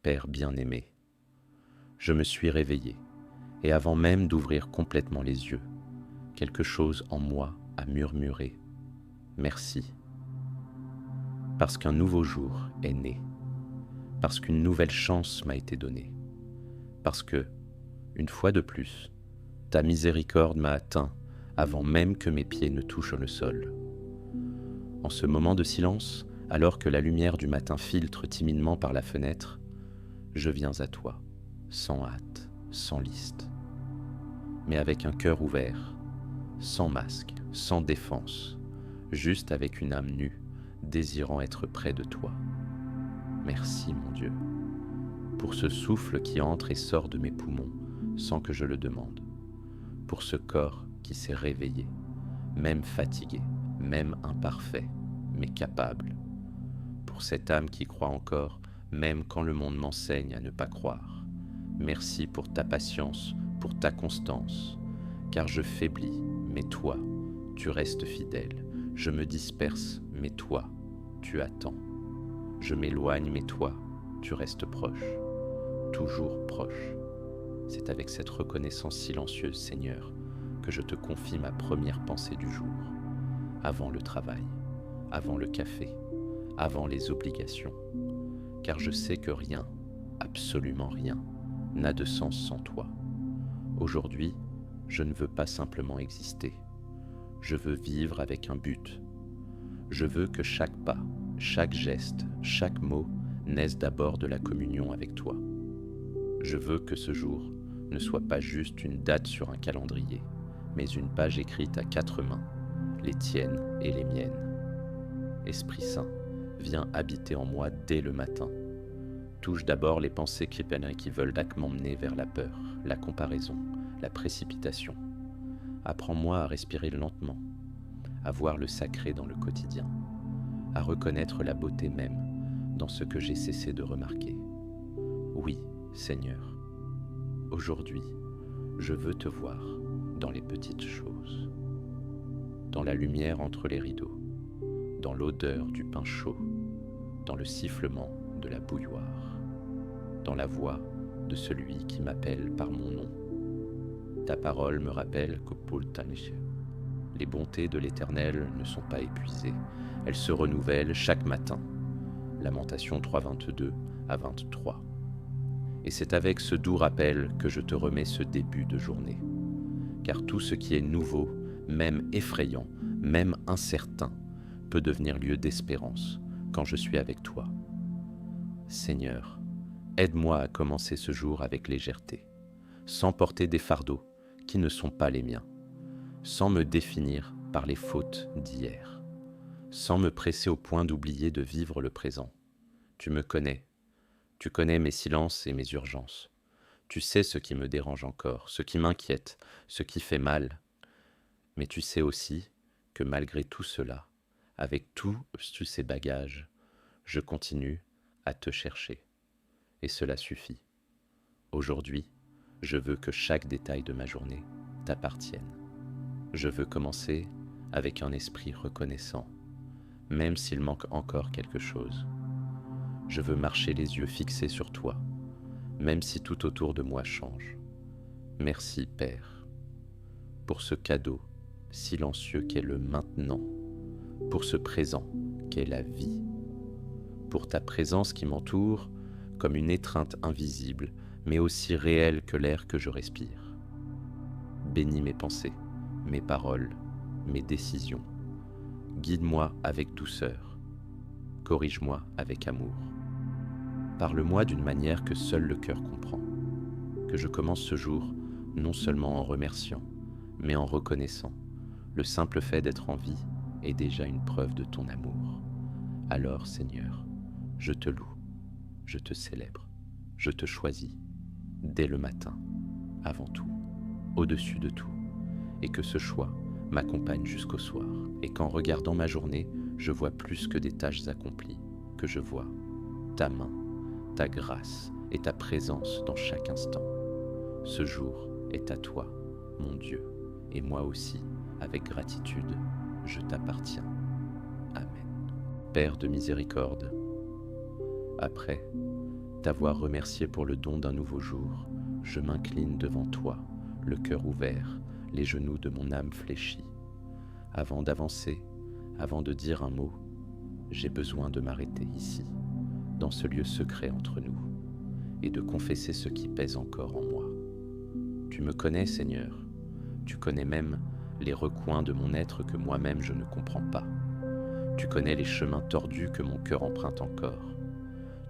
Père bien-aimé, je me suis réveillé, et avant même d'ouvrir complètement les yeux, quelque chose en moi a murmuré « Merci ». Parce qu'un nouveau jour est né, parce qu'une nouvelle chance m'a été donnée, parce que, une fois de plus, ta miséricorde m'a atteint avant même que mes pieds ne touchent le sol. En ce moment de silence, alors que la lumière du matin filtre timidement par la fenêtre, je viens à toi, sans hâte, sans liste, mais avec un cœur ouvert, sans masque, sans défense, juste avec une âme nue, désirant être près de toi. Merci, mon Dieu, pour ce souffle qui entre et sort de mes poumons sans que je le demande, pour ce corps qui s'est réveillé, même fatigué, même imparfait, mais capable, pour cette âme qui croit encore, même quand le monde m'enseigne à ne pas croire. Merci pour ta patience, pour ta constance, car je faiblis, mais toi, tu restes fidèle. Je me disperse, mais toi, tu attends. Je m'éloigne, mais toi, tu restes proche, toujours proche. C'est avec cette reconnaissance silencieuse, Seigneur, que je te confie ma première pensée du jour, avant le travail, avant le café, avant les obligations, car je sais que rien, absolument rien, n'a de sens sans toi. Aujourd'hui, je ne veux pas simplement exister, je veux vivre avec un but. Je veux que chaque pas, chaque geste, chaque mot naisse d'abord de la communion avec toi. Je veux que ce jour ne soit pas juste une date sur un calendrier, mais une page écrite à 4 mains, les tiennes et les miennes. Esprit Saint, viens habiter en moi dès le matin. Touche d'abord les pensées qui veulent m'emmener vers la peur, la comparaison, la précipitation. Apprends-moi à respirer lentement, à voir le sacré dans le quotidien, à reconnaître la beauté même dans ce que j'ai cessé de remarquer. Oui, Seigneur, aujourd'hui, je veux te voir dans les petites choses, dans la lumière entre les rideaux, dans l'odeur du pain chaud, dans le sifflement de la bouilloire, dans la voix de celui qui m'appelle par mon nom. Ta parole me rappelle que les bontés de l'Éternel ne sont pas épuisées, elles se renouvellent chaque matin. Lamentation 3:22 à 23. Et c'est avec ce doux rappel que je te remets ce début de journée. Car tout ce qui est nouveau, même effrayant, même incertain, peut devenir lieu d'espérance quand je suis avec toi. Seigneur, aide-moi à commencer ce jour avec légèreté, sans porter des fardeaux qui ne sont pas les miens, sans me définir par les fautes d'hier, sans me presser au point d'oublier de vivre le présent. Tu me connais, tu connais mes silences et mes urgences. Tu sais ce qui me dérange encore, ce qui m'inquiète, ce qui fait mal. Mais tu sais aussi que malgré tout cela, avec tous ces bagages, je continue à te chercher. Et cela suffit. Aujourd'hui, je veux que chaque détail de ma journée t'appartienne. Je veux commencer avec un esprit reconnaissant, même s'il manque encore quelque chose. Je veux marcher les yeux fixés sur toi, même si tout autour de moi change. Merci, Père, pour ce cadeau silencieux qu'est le maintenant, pour ce présent qu'est la vie, pour ta présence qui m'entoure comme une étreinte invisible, mais aussi réelle que l'air que je respire. Bénis mes pensées, mes paroles, mes décisions. Guide-moi avec douceur. Corrige-moi avec amour. Parle-moi d'une manière que seul le cœur comprend. Que je commence ce jour non seulement en remerciant, mais en reconnaissant. Le simple fait d'être en vie est déjà une preuve de ton amour. Alors, Seigneur, je te loue, je te célèbre, je te choisis, dès le matin, avant tout, au-dessus de tout, et que ce choix m'accompagne jusqu'au soir, et qu'en regardant ma journée, je vois plus que des tâches accomplies, que je vois ta main, ta grâce et ta présence dans chaque instant. Ce jour est à toi, mon Dieu, et moi aussi, avec gratitude, je t'appartiens. Amen. Père de miséricorde, après, T'avoir remercié pour le don d'un nouveau jour, je m'incline devant toi, le cœur ouvert, les genoux de mon âme fléchis. Avant d'avancer, avant de dire un mot, j'ai besoin de m'arrêter ici, dans ce lieu secret entre nous, et de confesser ce qui pèse encore en moi. Tu me connais, Seigneur, tu connais même les recoins de mon être que moi-même je ne comprends pas. Tu connais les chemins tordus que mon cœur emprunte encore.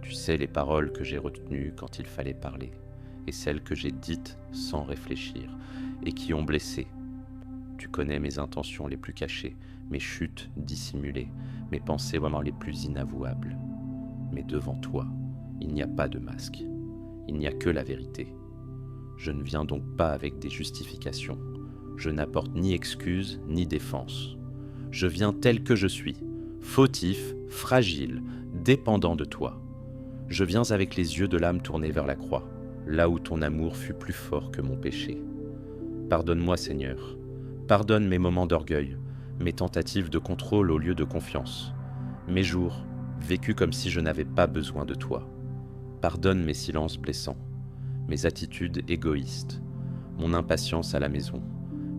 Tu sais les paroles que j'ai retenues quand il fallait parler, et celles que j'ai dites sans réfléchir, et qui ont blessé. Tu connais mes intentions les plus cachées, mes chutes dissimulées, mes pensées vraiment les plus inavouables. Mais devant toi, il n'y a pas de masque, il n'y a que la vérité. Je ne viens donc pas avec des justifications, je n'apporte ni excuse ni défense. Je viens tel que je suis, fautif, fragile, dépendant de toi. Je viens avec les yeux de l'âme tournés vers la croix, là où ton amour fut plus fort que mon péché. Pardonne-moi, Seigneur. Pardonne mes moments d'orgueil, mes tentatives de contrôle au lieu de confiance, mes jours vécus comme si je n'avais pas besoin de toi. Pardonne mes silences blessants, mes attitudes égoïstes, mon impatience à la maison,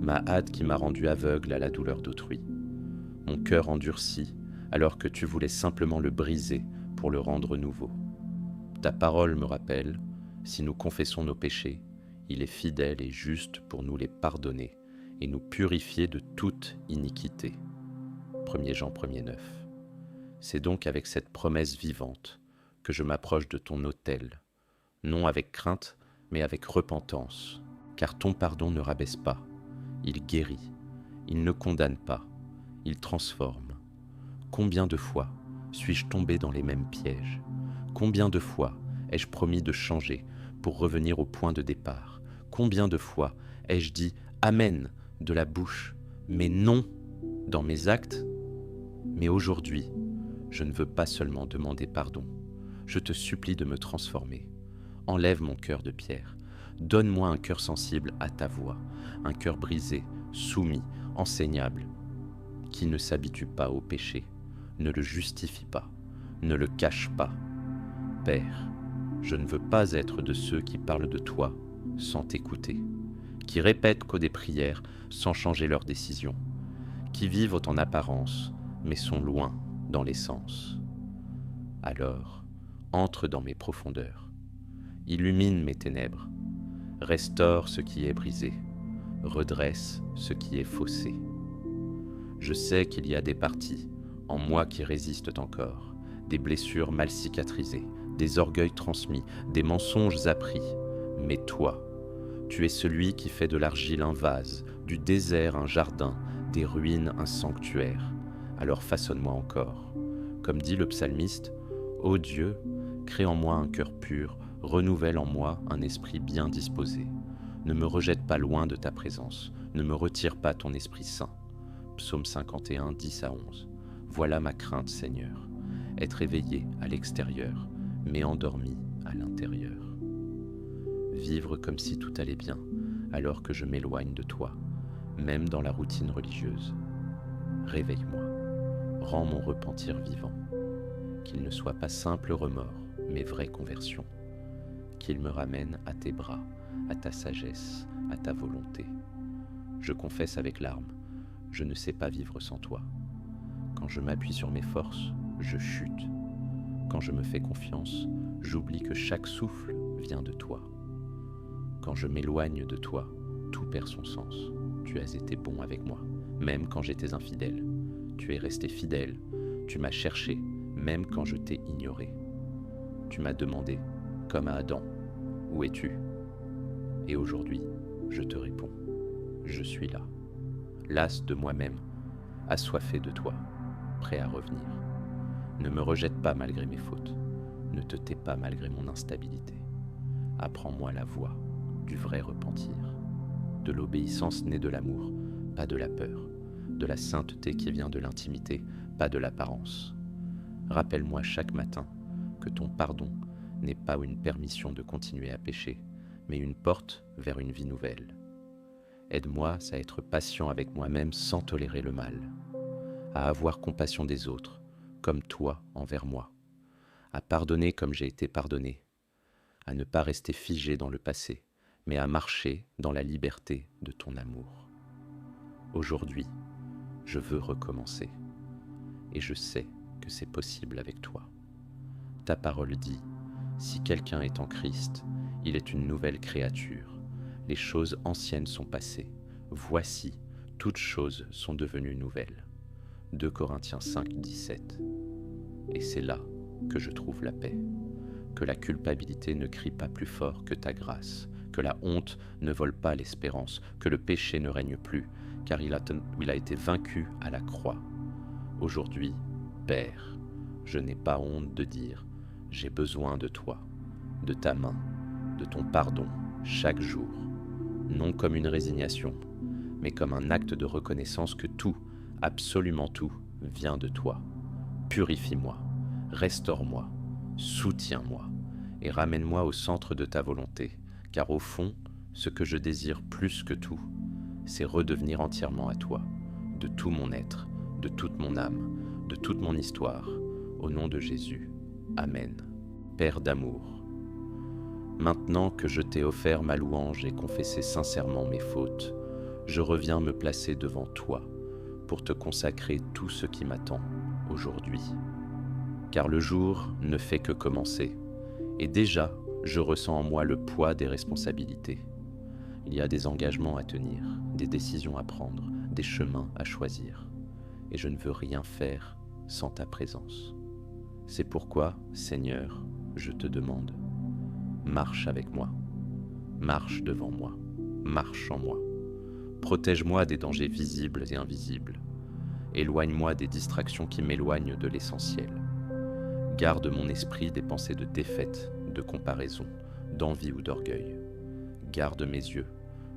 ma hâte qui m'a rendu aveugle à la douleur d'autrui. Mon cœur endurci alors que tu voulais simplement le briser pour le rendre nouveau. Ta parole me rappelle, si nous confessons nos péchés, il est fidèle et juste pour nous les pardonner et nous purifier de toute iniquité. 1 Jean 1,9. C'est donc avec cette promesse vivante que je m'approche de ton autel, non avec crainte, mais avec repentance, car ton pardon ne rabaisse pas, il guérit, il ne condamne pas, il transforme. Combien de fois suis-je tombé dans les mêmes pièges? Combien de fois ai-je promis de changer pour revenir au point de départ? Combien de fois ai-je dit « Amen » de la bouche, mais non dans mes actes? Mais aujourd'hui, je ne veux pas seulement demander pardon. Je te supplie de me transformer. Enlève mon cœur de pierre. Donne-moi un cœur sensible à ta voix, un cœur brisé, soumis, enseignable, qui ne s'habitue pas au péché, ne le justifie pas, ne le cache pas. Père, je ne veux pas être de ceux qui parlent de toi sans t'écouter, qui répètent qu'aux des prières sans changer leur décision, qui vivent en apparence mais sont loin dans l'essence. Alors, entre dans mes profondeurs, illumine mes ténèbres, restaure ce qui est brisé, redresse ce qui est faussé. Je sais qu'il y a des parties en moi qui résistent encore, des blessures mal cicatrisées, des orgueils transmis, des mensonges appris. Mais toi, tu es celui qui fait de l'argile un vase, du désert un jardin, des ruines un sanctuaire. Alors façonne-moi encore. Comme dit le psalmiste, « Ô Dieu, crée en moi un cœur pur, renouvelle en moi un esprit bien disposé. Ne me rejette pas loin de ta présence, ne me retire pas ton Esprit Saint. » Psaume 51, 10 à 11. Voilà ma crainte, Seigneur, être éveillé à l'extérieur, mais endormi à l'intérieur. Vivre comme si tout allait bien, alors que je m'éloigne de toi, même dans la routine religieuse. Réveille-moi, rends mon repentir vivant, qu'il ne soit pas simple remords, mais vraie conversion, qu'il me ramène à tes bras, à ta sagesse, à ta volonté. Je confesse avec larmes, je ne sais pas vivre sans toi. Quand je m'appuie sur mes forces, je chute. Quand je me fais confiance, j'oublie que chaque souffle vient de toi. Quand je m'éloigne de toi, tout perd son sens. Tu as été bon avec moi, même quand j'étais infidèle. Tu es resté fidèle, tu m'as cherché, même quand je t'ai ignoré. Tu m'as demandé, comme à Adam, « Où es-tu » Et aujourd'hui, je te réponds, je suis là, las de moi-même, assoiffé de toi, prêt à revenir. Ne me rejette pas malgré mes fautes, ne te tais pas malgré mon instabilité. Apprends-moi la voie du vrai repentir, de l'obéissance née de l'amour, pas de la peur, de la sainteté qui vient de l'intimité, pas de l'apparence. Rappelle-moi chaque matin que ton pardon n'est pas une permission de continuer à pécher, mais une porte vers une vie nouvelle. Aide-moi à être patient avec moi-même sans tolérer le mal, à avoir compassion des autres, comme toi envers moi, à pardonner comme j'ai été pardonné, à ne pas rester figé dans le passé, mais à marcher dans la liberté de ton amour. Aujourd'hui, je veux recommencer, et je sais que c'est possible avec toi. Ta parole dit, si quelqu'un est en Christ, il est une nouvelle créature. Les choses anciennes sont passées. Voici, toutes choses sont devenues nouvelles. 2 Corinthiens 5, 17. Et c'est là que je trouve la paix. Que la culpabilité ne crie pas plus fort que ta grâce, que la honte ne vole pas l'espérance, que le péché ne règne plus, car il a été vaincu à la croix. Aujourd'hui, Père, je n'ai pas honte de dire, j'ai besoin de toi, de ta main, de ton pardon, chaque jour, non comme une résignation, mais comme un acte de reconnaissance que tout, absolument tout, vient de toi. Purifie-moi, restaure-moi, soutiens-moi et ramène-moi au centre de ta volonté, car au fond, ce que je désire plus que tout, c'est redevenir entièrement à toi, de tout mon être, de toute mon âme, de toute mon histoire, au nom de Jésus. Amen. Père d'amour, maintenant que je t'ai offert ma louange et confessé sincèrement mes fautes, je reviens me placer devant toi pour te consacrer tout ce qui m'attend aujourd'hui. Car le jour ne fait que commencer, et déjà je ressens en moi le poids des responsabilités. Il y a des engagements à tenir, des décisions à prendre, des chemins à choisir, et je ne veux rien faire sans ta présence. C'est pourquoi, Seigneur, je te demande, marche avec moi, marche devant moi, marche en moi. Protège-moi des dangers visibles et invisibles. Éloigne-moi des distractions qui m'éloignent de l'essentiel. Garde mon esprit des pensées de défaite, de comparaison, d'envie ou d'orgueil. Garde mes yeux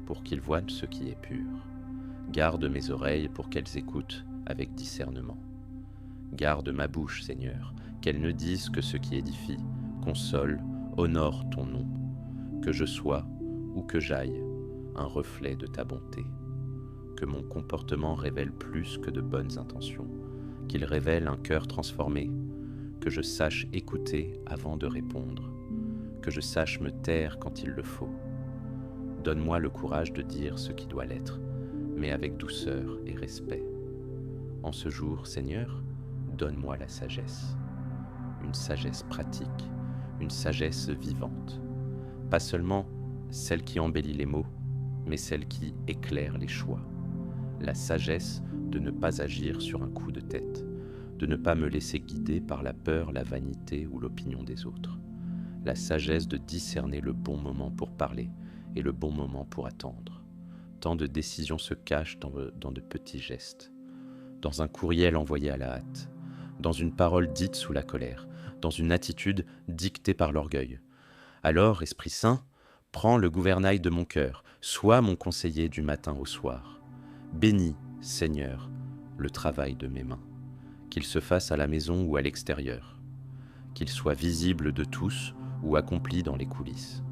pour qu'ils voient ce qui est pur. Garde mes oreilles pour qu'elles écoutent avec discernement. Garde ma bouche, Seigneur, qu'elle ne dise que ce qui édifie, console, honore ton nom. Que je sois, où que j'aille, un reflet de ta bonté. Que mon comportement révèle plus que de bonnes intentions, qu'il révèle un cœur transformé, que je sache écouter avant de répondre, que je sache me taire quand il le faut. Donne-moi le courage de dire ce qui doit l'être, mais avec douceur et respect. En ce jour, Seigneur, donne-moi la sagesse, une sagesse pratique, une sagesse vivante, pas seulement celle qui embellit les mots, mais celle qui éclaire les choix. La sagesse de ne pas agir sur un coup de tête, de ne pas me laisser guider par la peur, la vanité ou l'opinion des autres. La sagesse de discerner le bon moment pour parler et le bon moment pour attendre. Tant de décisions se cachent dans de petits gestes, dans un courriel envoyé à la hâte, dans une parole dite sous la colère, dans une attitude dictée par l'orgueil. Alors, Esprit Saint, prends le gouvernail de mon cœur, sois mon conseiller du matin au soir. Bénis, Seigneur, le travail de mes mains, qu'il se fasse à la maison ou à l'extérieur, qu'il soit visible de tous ou accompli dans les coulisses,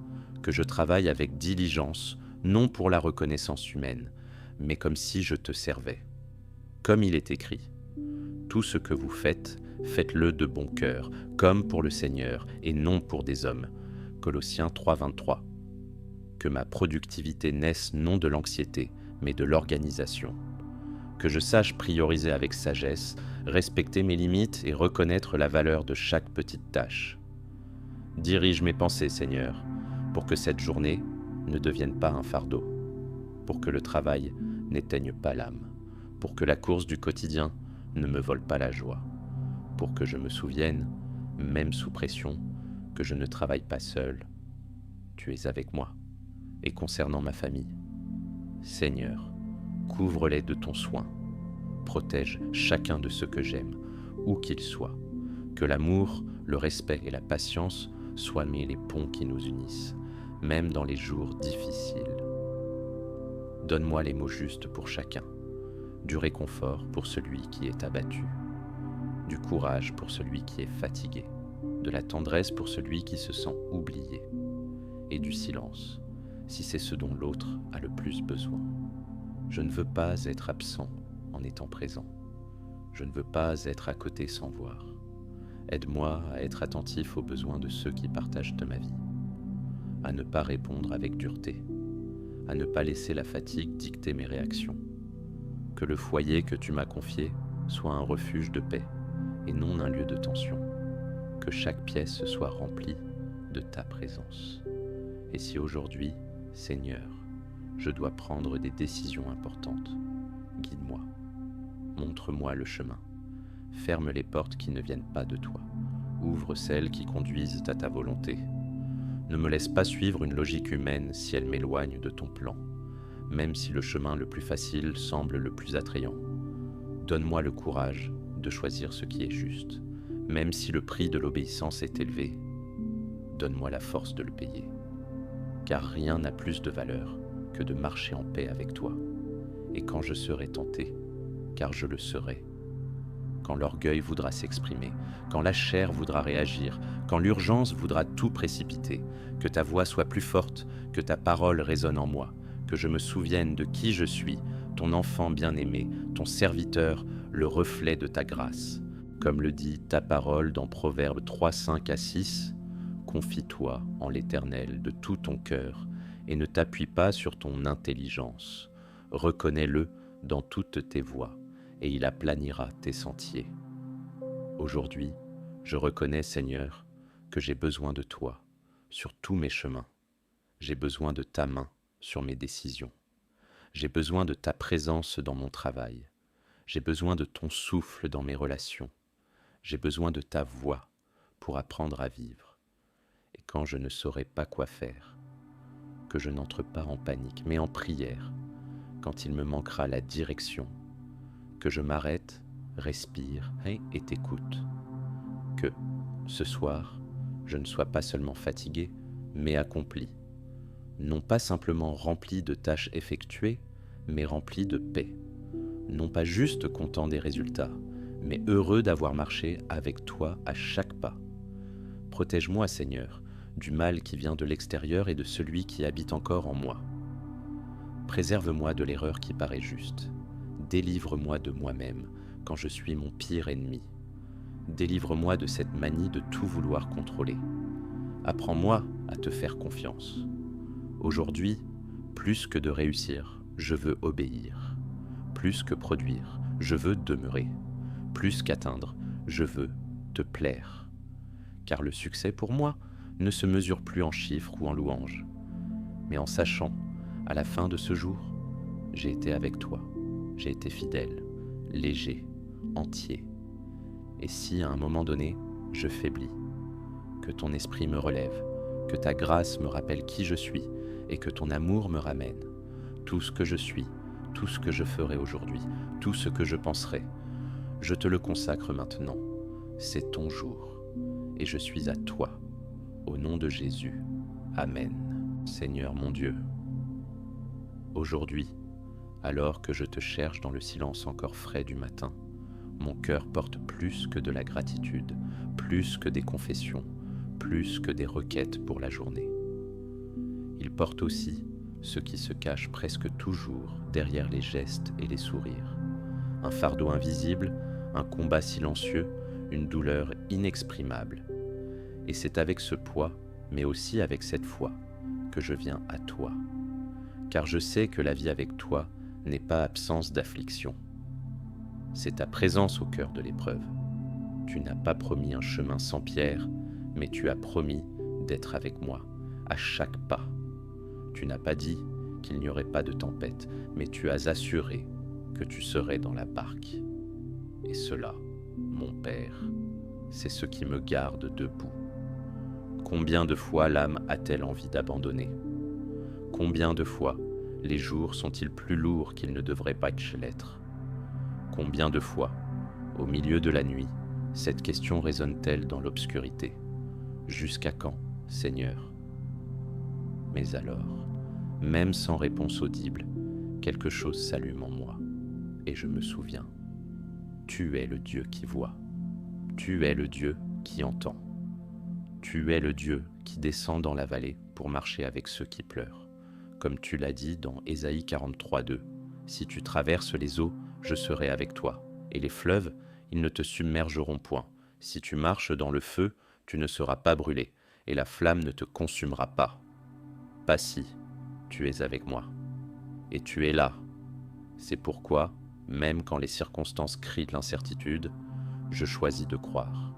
que je travaille avec diligence, non pour la reconnaissance humaine, mais comme si je te servais. Comme il est écrit, tout ce que vous faites, faites-le de bon cœur, comme pour le Seigneur et non pour des hommes. Colossiens 3,23. Que ma productivité naisse non de l'anxiété, mais de l'organisation. Que je sache prioriser avec sagesse, respecter mes limites et reconnaître la valeur de chaque petite tâche. Dirige mes pensées, Seigneur, pour que cette journée ne devienne pas un fardeau, pour que le travail n'éteigne pas l'âme, pour que la course du quotidien ne me vole pas la joie, pour que je me souvienne, même sous pression, que je ne travaille pas seul. Tu es avec moi. Et concernant ma famille, Seigneur, couvre-les de ton soin, protège chacun de ceux que j'aime, où qu'ils soient, que l'amour, le respect et la patience soient les ponts qui nous unissent, même dans les jours difficiles. Donne-moi les mots justes pour chacun, du réconfort pour celui qui est abattu, du courage pour celui qui est fatigué, de la tendresse pour celui qui se sent oublié, et du silence, si c'est ce dont l'autre a le plus besoin. Je ne veux pas être absent en étant présent. Je ne veux pas être à côté sans voir. Aide-moi à être attentif aux besoins de ceux qui partagent de ma vie. à ne pas répondre avec dureté, à ne pas laisser la fatigue dicter mes réactions. Que le foyer que tu m'as confié soit un refuge de paix et non un lieu de tension. Que chaque pièce soit remplie de ta présence. Et si aujourd'hui, Seigneur, je dois prendre des décisions importantes, guide-moi, montre-moi le chemin, ferme les portes qui ne viennent pas de toi, ouvre celles qui conduisent à ta volonté. Ne me laisse pas suivre une logique humaine si elle m'éloigne de ton plan, même si le chemin le plus facile semble le plus attrayant. Donne-moi le courage de choisir ce qui est juste, même si le prix de l'obéissance est élevé. Donne-moi la force de le payer, car rien n'a plus de valeur que de marcher en paix avec toi. Et quand je serai tenté, car je le serai, quand l'orgueil voudra s'exprimer, quand la chair voudra réagir, quand l'urgence voudra tout précipiter, que ta voix soit plus forte, que ta parole résonne en moi, que je me souvienne de qui je suis, ton enfant bien-aimé, ton serviteur, le reflet de ta grâce. Comme le dit ta parole dans Proverbes 3, 5 à 6, confie-toi en l'Éternel de tout ton cœur et ne t'appuie pas sur ton intelligence. Reconnais-le dans toutes tes voies et il aplanira tes sentiers. Aujourd'hui, je reconnais, Seigneur, que j'ai besoin de toi sur tous mes chemins. J'ai besoin de ta main sur mes décisions. J'ai besoin de ta présence dans mon travail. J'ai besoin de ton souffle dans mes relations. J'ai besoin de ta voix pour apprendre à vivre. Et quand je ne saurai pas quoi faire, que je n'entre pas en panique, mais en prière, quand il me manquera la direction, que je m'arrête, respire et t'écoute. Que, ce soir, je ne sois pas seulement fatigué, mais accompli. Non pas simplement rempli de tâches effectuées, mais rempli de paix. Non pas juste content des résultats, mais heureux d'avoir marché avec toi à chaque pas. Protège-moi, Seigneur, du mal qui vient de l'extérieur et de celui qui habite encore en moi. Préserve-moi de l'erreur qui paraît juste. Délivre-moi de moi-même quand je suis mon pire ennemi. Délivre-moi de cette manie de tout vouloir contrôler. Apprends-moi à te faire confiance. Aujourd'hui, plus que de réussir, je veux obéir. Plus que produire, je veux demeurer. Plus qu'atteindre, je veux te plaire. Car le succès pour moi ne se mesure plus en chiffres ou en louanges, mais en sachant, à la fin de ce jour, j'ai été avec toi, j'ai été fidèle, léger, entier. Et si à un moment donné, je faiblis, que ton esprit me relève, que ta grâce me rappelle qui je suis et que ton amour me ramène, tout ce que je suis, tout ce que je ferai aujourd'hui, tout ce que je penserai, je te le consacre maintenant. C'est ton jour, et je suis à toi. Au nom de Jésus. Amen. Seigneur mon Dieu, aujourd'hui, alors que je te cherche dans le silence encore frais du matin, mon cœur porte plus que de la gratitude, plus que des confessions, plus que des requêtes pour la journée. Il porte aussi ce qui se cache presque toujours derrière les gestes et les sourires. Un fardeau invisible, un combat silencieux, une douleur inexprimable. Et c'est avec ce poids, mais aussi avec cette foi, que je viens à toi. Car je sais que la vie avec toi n'est pas absence d'affliction. C'est ta présence au cœur de l'épreuve. Tu n'as pas promis un chemin sans pierre, mais tu as promis d'être avec moi, à chaque pas. Tu n'as pas dit qu'il n'y aurait pas de tempête, mais tu as assuré que tu serais dans la barque. Et cela, mon Père, c'est ce qui me garde debout. Combien de fois l'âme a-t-elle envie d'abandonner? Combien de fois les jours sont-ils plus lourds qu'ils ne devraient pas l'être? Combien de fois, au milieu de la nuit, cette question résonne-t-elle dans l'obscurité? Jusqu'à quand, Seigneur? Mais alors, même sans réponse audible, quelque chose s'allume en moi, et je me souviens. Tu es le Dieu qui voit. Tu es le Dieu qui entend. Tu es le Dieu qui descend dans la vallée pour marcher avec ceux qui pleurent. Comme tu l'as dit dans Ésaïe 43, 2. Si tu traverses les eaux, je serai avec toi. Et les fleuves, ils ne te submergeront point. Si tu marches dans le feu, tu ne seras pas brûlé, et la flamme ne te consumera pas. pas si, tu es avec moi. Et tu es là. C'est pourquoi, même quand les circonstances crient l'incertitude, je choisis de croire.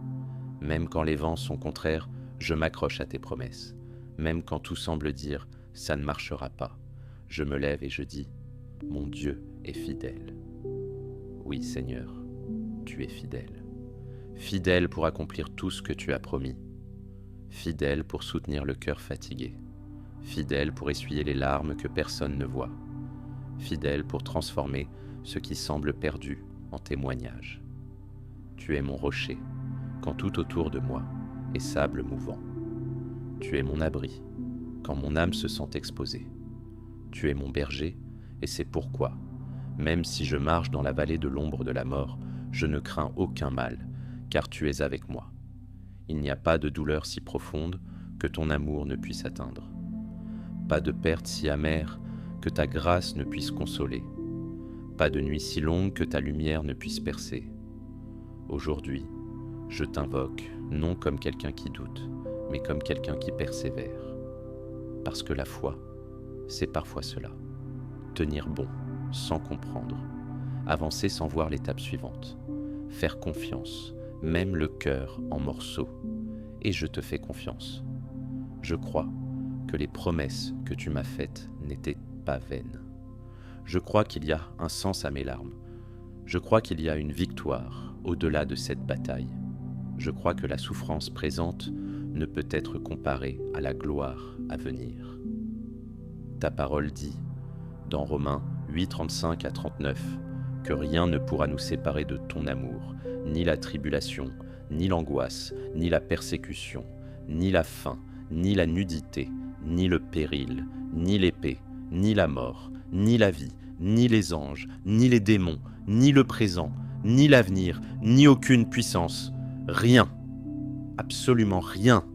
Même quand les vents sont contraires, je m'accroche à tes promesses. Même quand tout semble dire « ça ne marchera pas », je me lève et je dis « mon Dieu est fidèle ». Oui Seigneur, tu es fidèle. Fidèle pour accomplir tout ce que tu as promis. Fidèle pour soutenir le cœur fatigué. Fidèle pour essuyer les larmes que personne ne voit. Fidèle pour transformer ce qui semble perdu en témoignage. Tu es mon rocher, quand tout autour de moi est sable mouvant. Tu es mon abri, quand mon âme se sent exposée. Tu es mon berger, et c'est pourquoi, même si je marche dans la vallée de l'ombre de la mort, je ne crains aucun mal, car tu es avec moi. Il n'y a pas de douleur si profonde que ton amour ne puisse atteindre. Pas de perte si amère que ta grâce ne puisse consoler. Pas de nuit si longue que ta lumière ne puisse percer. Aujourd'hui, je t'invoque, non comme quelqu'un qui doute, mais comme quelqu'un qui persévère. Parce que la foi, c'est parfois cela. Tenir bon, sans comprendre. Avancer sans voir l'étape suivante. Faire confiance, même le cœur en morceaux. Et je te fais confiance. Je crois que les promesses que tu m'as faites n'étaient pas vaines. Je crois qu'il y a un sens à mes larmes. Je crois qu'il y a une victoire au-delà de cette bataille. Je crois que la souffrance présente ne peut être comparée à la gloire à venir. Ta parole dit, dans Romains 8, 35 à 39, que rien ne pourra nous séparer de ton amour, ni la tribulation, ni l'angoisse, ni la persécution, ni la faim, ni la nudité, ni le péril, ni l'épée, ni la mort, ni la vie, ni les anges, ni les démons, ni le présent, ni l'avenir, ni aucune puissance. Rien, absolument rien,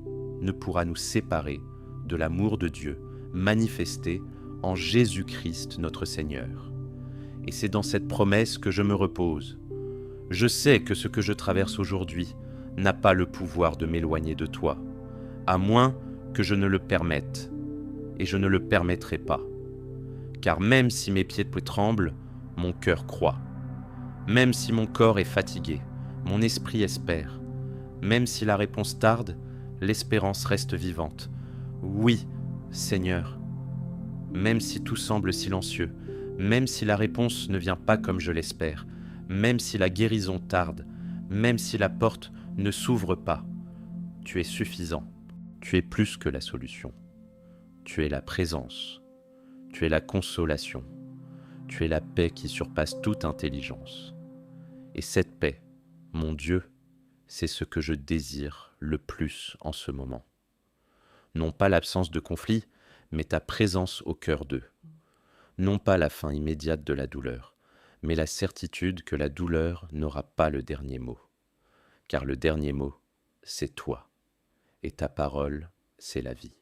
ne pourra nous séparer de l'amour de Dieu manifesté en Jésus-Christ notre Seigneur. Et c'est dans cette promesse que je me repose. Je sais que ce que je traverse aujourd'hui n'a pas le pouvoir de m'éloigner de toi, à moins que je ne le permette, et je ne le permettrai pas. Car même si mes pieds tremblent, mon cœur croit. Même si mon corps est fatigué, mon esprit espère. Même si la réponse tarde, l'espérance reste vivante. Oui, Seigneur. Même si tout semble silencieux, même si la réponse ne vient pas comme je l'espère, même si la guérison tarde, même si la porte ne s'ouvre pas, tu es suffisant. Tu es plus que la solution. Tu es la présence. Tu es la consolation. Tu es la paix qui surpasse toute intelligence. Et cette paix, mon Dieu, c'est ce que je désire le plus en ce moment. Non pas l'absence de conflit, mais ta présence au cœur d'eux. Non pas la fin immédiate de la douleur, mais la certitude que la douleur n'aura pas le dernier mot. Car le dernier mot, c'est toi. Et ta parole, c'est la vie.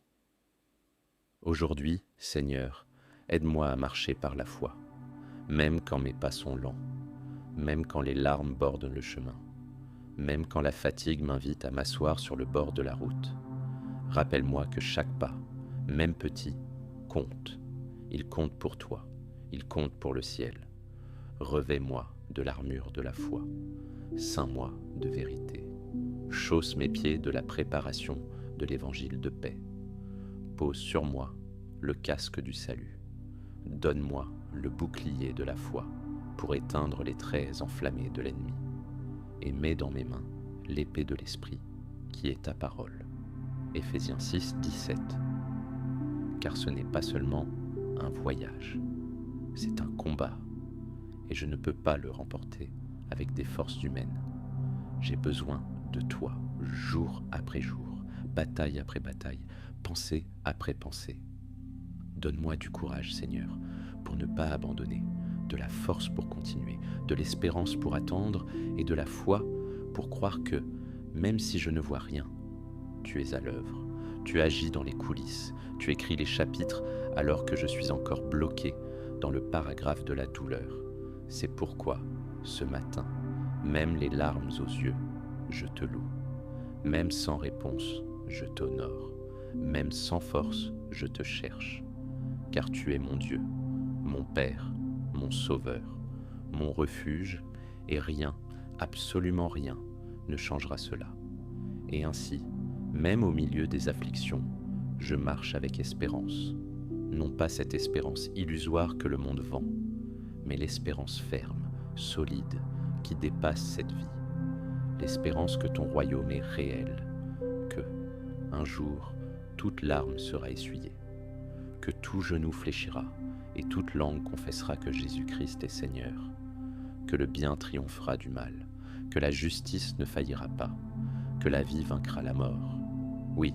Aujourd'hui, Seigneur, aide-moi à marcher par la foi, même quand mes pas sont lents, même quand les larmes bordent le chemin, même quand la fatigue m'invite à m'asseoir sur le bord de la route. Rappelle-moi que chaque pas, même petit, compte. Il compte pour toi, il compte pour le ciel. Revêt-moi de l'armure de la foi, ceins-moi de vérité. Chausse mes pieds de la préparation de l'évangile de paix. Pose sur moi le casque du salut. Donne-moi le bouclier de la foi pour éteindre les traits enflammés de l'ennemi. Et mets dans mes mains l'épée de l'esprit qui est ta parole. Éphésiens 6, 17. Car ce n'est pas seulement un voyage, c'est un combat. Et je ne peux pas le remporter avec des forces humaines. J'ai besoin de toi, jour après jour, bataille après bataille, pensée après pensée. Donne-moi du courage, Seigneur, pour ne pas abandonner, de la force pour continuer, de l'espérance pour attendre et de la foi pour croire que, même si je ne vois rien, tu es à l'œuvre, tu agis dans les coulisses, tu écris les chapitres alors que je suis encore bloqué dans le paragraphe de la douleur. C'est pourquoi, ce matin, même les larmes aux yeux, je te loue. Même sans réponse, je t'honore. Même sans force, je te cherche, car tu es mon Dieu, mon Père, mon Sauveur, mon refuge, et rien, absolument rien, ne changera cela. Et ainsi, même au milieu des afflictions, je marche avec espérance. Non pas cette espérance illusoire que le monde vend, mais l'espérance ferme, solide, qui dépasse cette vie. L'espérance que ton royaume est réel, que, un jour, toute larme sera essuyée, que tout genou fléchira et toute langue confessera que Jésus-Christ est Seigneur, que le bien triomphera du mal, que la justice ne faillira pas, que la vie vaincra la mort. Oui,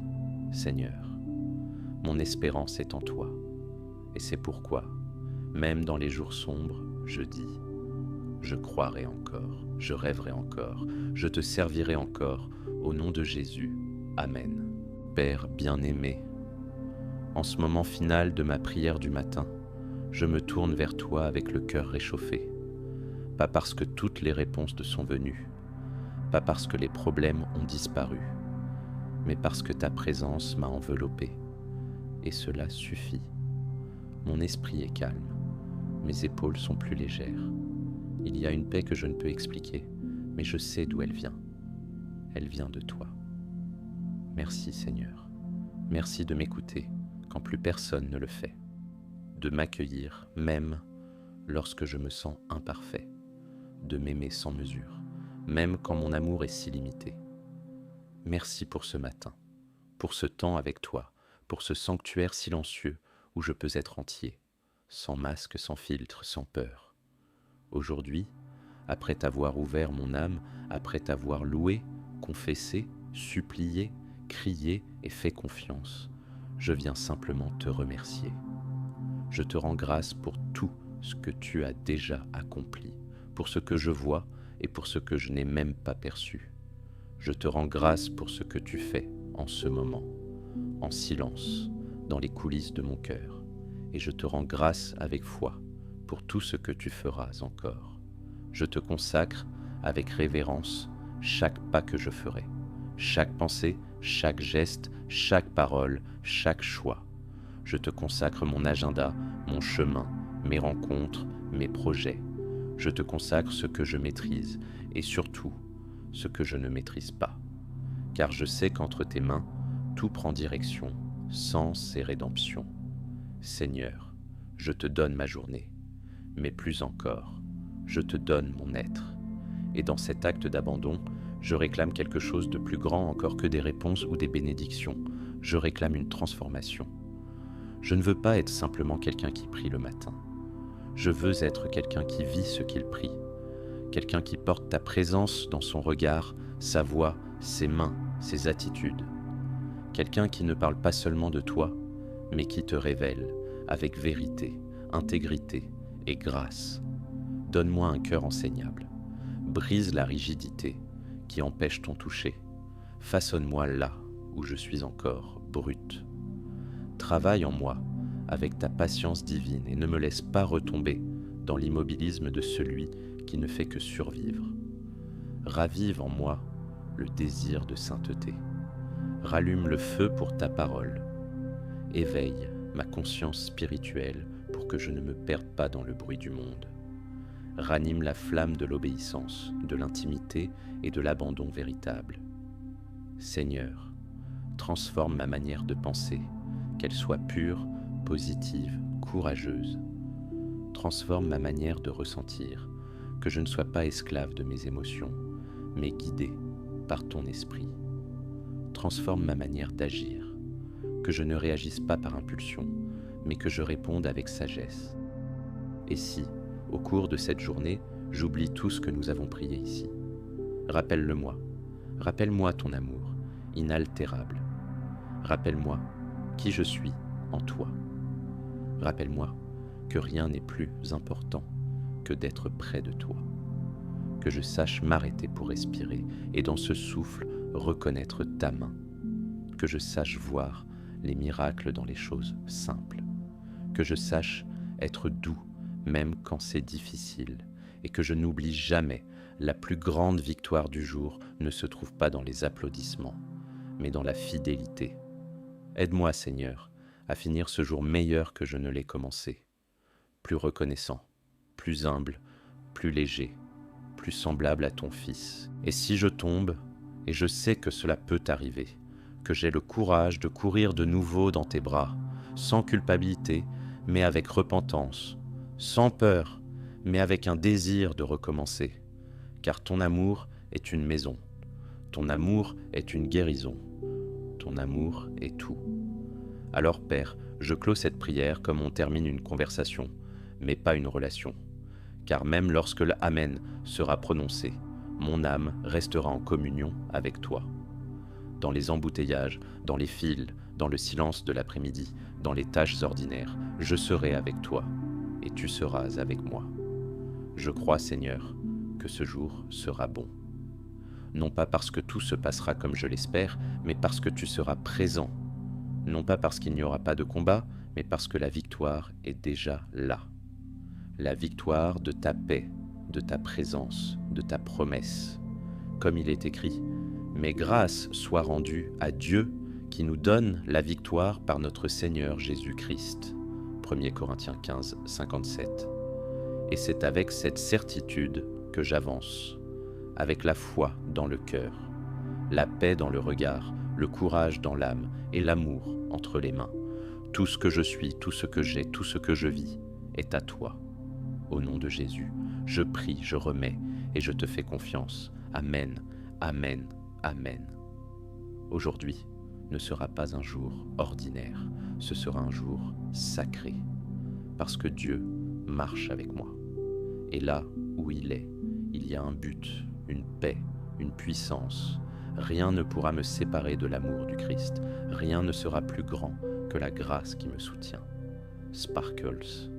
Seigneur, mon espérance est en toi, et c'est pourquoi, même dans les jours sombres, je dis, je croirai encore, je rêverai encore, je te servirai encore, au nom de Jésus. Amen. Père bien-aimé, en ce moment final de ma prière du matin, je me tourne vers toi avec le cœur réchauffé, pas parce que toutes les réponses te sont venues, pas parce que les problèmes ont disparu, mais parce que ta présence m'a enveloppé, et cela suffit. Mon esprit est calme, mes épaules sont plus légères. Il y a une paix que je ne peux expliquer, mais je sais d'où elle vient. Elle vient de toi. Merci Seigneur. Merci de m'écouter quand plus personne ne le fait, de m'accueillir même lorsque je me sens imparfait, de m'aimer sans mesure, même quand mon amour est si limité. Merci pour ce matin, pour ce temps avec toi, pour ce sanctuaire silencieux où je peux être entier, sans masque, sans filtre, sans peur. Aujourd'hui, après t'avoir ouvert mon âme, après t'avoir loué, confessé, supplié, crié et fait confiance, je viens simplement te remercier. Je te rends grâce pour tout ce que tu as déjà accompli, pour ce que je vois et pour ce que je n'ai même pas perçu. Je te rends grâce pour ce que tu fais en ce moment, en silence, dans les coulisses de mon cœur. Et je te rends grâce avec foi pour tout ce que tu feras encore. Je te consacre avec révérence chaque pas que je ferai, chaque pensée, chaque geste, chaque parole, chaque choix. Je te consacre mon agenda, mon chemin, mes rencontres, mes projets. Je te consacre ce que je maîtrise et surtout ce que je ne maîtrise pas. Car je sais qu'entre tes mains, tout prend direction, sens et rédemption. Seigneur, je te donne ma journée, mais plus encore, je te donne mon être. Et dans cet acte d'abandon, je réclame quelque chose de plus grand encore que des réponses ou des bénédictions. Je réclame une transformation. Je ne veux pas être simplement quelqu'un qui prie le matin. Je veux être quelqu'un qui vit ce qu'il prie, quelqu'un qui porte ta présence dans son regard, sa voix, ses mains, ses attitudes. Quelqu'un qui ne parle pas seulement de toi, mais qui te révèle avec vérité, intégrité et grâce. Donne-moi un cœur enseignable. Brise la rigidité qui empêche ton toucher. Façonne-moi là où je suis encore brute. Travaille en moi avec ta patience divine et ne me laisse pas retomber dans l'immobilisme de celui qui ne fait que survivre. Ravive en moi le désir de sainteté. Rallume le feu pour ta parole. Éveille ma conscience spirituelle pour que je ne me perde pas dans le bruit du monde. Ranime la flamme de l'obéissance, de l'intimité et de l'abandon véritable. Seigneur, transforme ma manière de penser, qu'elle soit pure, positive, courageuse. Transforme ma manière de ressentir, que je ne sois pas esclave de mes émotions, mais guidé par ton esprit. Transforme ma manière d'agir, que je ne réagisse pas par impulsion, mais que je réponde avec sagesse. Et si, au cours de cette journée, j'oublie tout ce que nous avons prié ici, rappelle-le-moi. Rappelle-moi ton amour, inaltérable. Rappelle-moi qui je suis en toi. Rappelle-moi que rien n'est plus important que d'être près de toi. Que je sache m'arrêter pour respirer et dans ce souffle reconnaître ta main. Que je sache voir les miracles dans les choses simples. Que je sache être doux même quand c'est difficile et que je n'oublie jamais la plus grande victoire du jour ne se trouve pas dans les applaudissements, mais dans la fidélité. Aide-moi, Seigneur, à finir ce jour meilleur que je ne l'ai commencé, plus reconnaissant, plus humble, plus léger, plus semblable à ton Fils. Et si je tombe, et je sais que cela peut arriver, que j'ai le courage de courir de nouveau dans tes bras, sans culpabilité, mais avec repentance, sans peur, mais avec un désir de recommencer, car ton amour est une maison, ton amour est une guérison, ton amour est tout. Alors Père, je clôt cette prière comme on termine une conversation, mais pas une relation, car même lorsque le Amen sera prononcé, mon âme restera en communion avec toi. Dans les embouteillages, dans les fils, dans le silence de l'après-midi, dans les tâches ordinaires, je serai avec toi, et tu seras avec moi. Je crois, Seigneur, que ce jour sera bon. Non pas parce que tout se passera comme je l'espère, mais parce que tu seras présent. Non pas parce qu'il n'y aura pas de combat, mais parce que la victoire est déjà là. La victoire de ta paix, de ta présence, de ta promesse. Comme il est écrit, « Mais grâce soit rendue à Dieu qui nous donne la victoire par notre Seigneur Jésus-Christ. » 1 Corinthiens 15, 57. Et c'est avec cette certitude que j'avance, avec la foi dans le cœur, la paix dans le regard, le courage dans l'âme et l'amour entre les mains. Tout ce que je suis, tout ce que j'ai, tout ce que je vis est à toi. Au nom de Jésus, je prie, je remets et je te fais confiance. Amen, amen, amen. Aujourd'hui ne sera pas un jour ordinaire, ce sera un jour sacré, parce que Dieu marche avec moi. Et là où il y a un but, une paix, une puissance. Rien ne pourra me séparer de l'amour du Christ. Rien ne sera plus grand que la grâce qui me soutient. Sparkles.